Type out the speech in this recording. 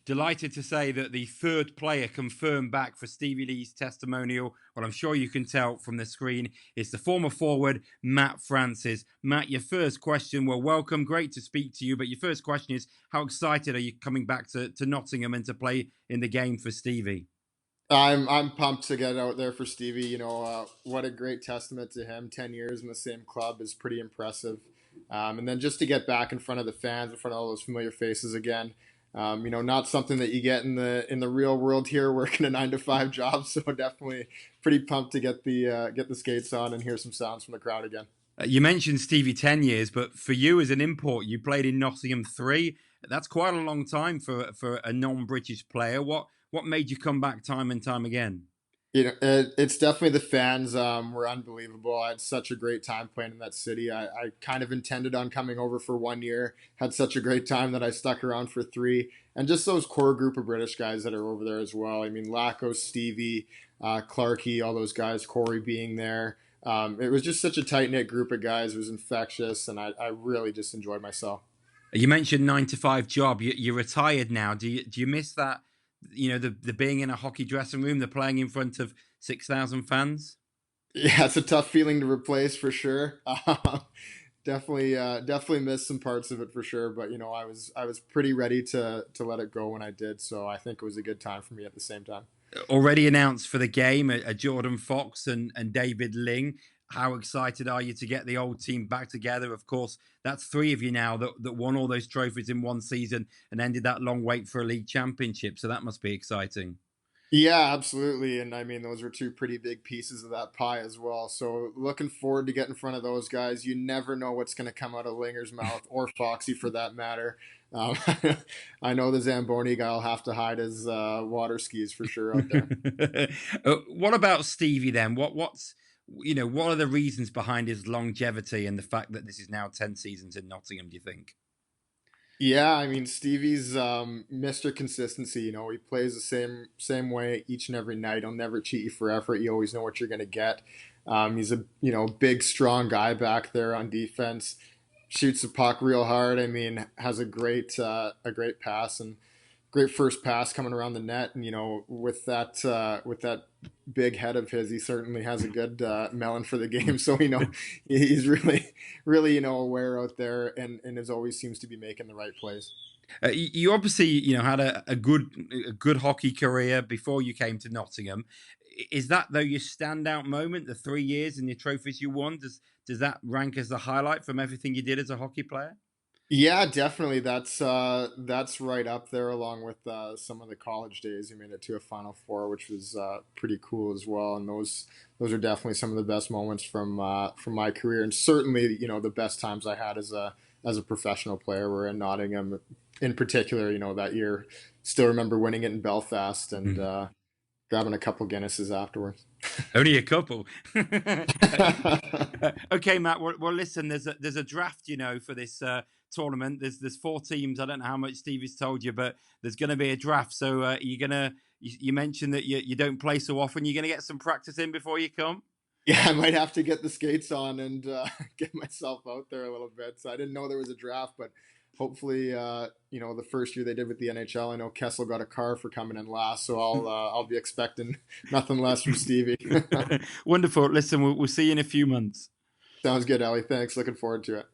Delighted to say that the third player confirmed back for Stevie Lee's testimonial, well, I'm sure you can tell from the screen, is the former forward, Matt Francis. Matt, your first question, well, welcome. Great to speak to you. But your first question is, how excited are you coming back to Nottingham and to play in the game for Stevie? I'm pumped to get out there for Stevie. What a great testament to him. 10 years in the same club is pretty impressive. And then just to get back in front of the fans, in front of all those familiar faces again. Not something that you get in the real world here, working a 9 to 5 job. So definitely pretty pumped to get the skates on and hear some sounds from the crowd again. You mentioned Stevie 10 years, but for you as an import, you played in Nottingham 3. That's quite a long time for a non-British player. What made you come back time and time again? It's definitely the fans were unbelievable. I had such a great time playing in that city. I kind of intended on coming over for 1 year, had such a great time that I stuck around for 3. And just those core group of British guys that are over there as well. I mean, Lacko, Stevie, Clarkey, all those guys, Corey being there. It was just such a tight-knit group of guys. It was infectious, and I really just enjoyed myself. You mentioned 9 to 5 job. You're retired now. Do you miss that? The being in a hockey dressing room, the playing in front of 6,000 fans. Yeah, it's a tough feeling to replace for sure. Definitely missed some parts of it for sure. But I was pretty ready to let it go when I did. So I think it was a good time for me at the same time. Already announced for the game, a Jordan Fox and David Ling. How excited are you to get the old team back together? Of course, that's 3 of you now that won all those trophies in one season and ended that long wait for a league championship. So that must be exciting. Yeah, absolutely. And I mean, those were 2 pretty big pieces of that pie as well. So looking forward to getting in front of those guys. You never know what's going to come out of Linger's mouth or Foxy for that matter. Um, I know the Zamboni guy will have to hide his water skis for sure out there. What about Stevie then? What are the reasons behind his longevity and the fact that this is now 10 seasons in Nottingham, do you think? Yeah, I mean Stevie's Mr. Consistency. He plays the same way each and every night. He'll never cheat you for effort. You always know what you're going to get. He's a big, strong guy back there on defense. Shoots the puck real hard. I mean, has a great pass and great first pass coming around the net. And with that big head of his, he certainly has a good melon for the game. So he's really aware out there and is always seems to be making the right plays. You obviously had a good hockey career before you came to Nottingham. Is that though your standout moment? The 3 years and the trophies you won, does that rank as the highlight from everything you did as a hockey player? Yeah, definitely. That's right up there, along with some of the college days. You made it to a Final Four, which was pretty cool as well. And those are definitely some of the best moments from my career, and certainly the best times I had as a professional player were in Nottingham, in particular. That year, still remember winning it in Belfast and grabbing a couple Guinnesses afterwards. Only a couple. Okay, Matt. Well, listen. There's a draft, for this tournament. There's 4 teams. I don't know how much Stevie's told you, but there's going to be a draft. So you mentioned that you don't play so often. You're going to get some practice in before you come. Yeah, I might have to get the skates on and get myself out there a little bit. So I didn't know there was a draft, but hopefully, the first year they did with the NHL, I know Kessel got a car for coming in last, so I'll be expecting nothing less from Stevie. Wonderful. Listen, we'll see you in a few months. Sounds good, Ellie. Thanks. Looking forward to it.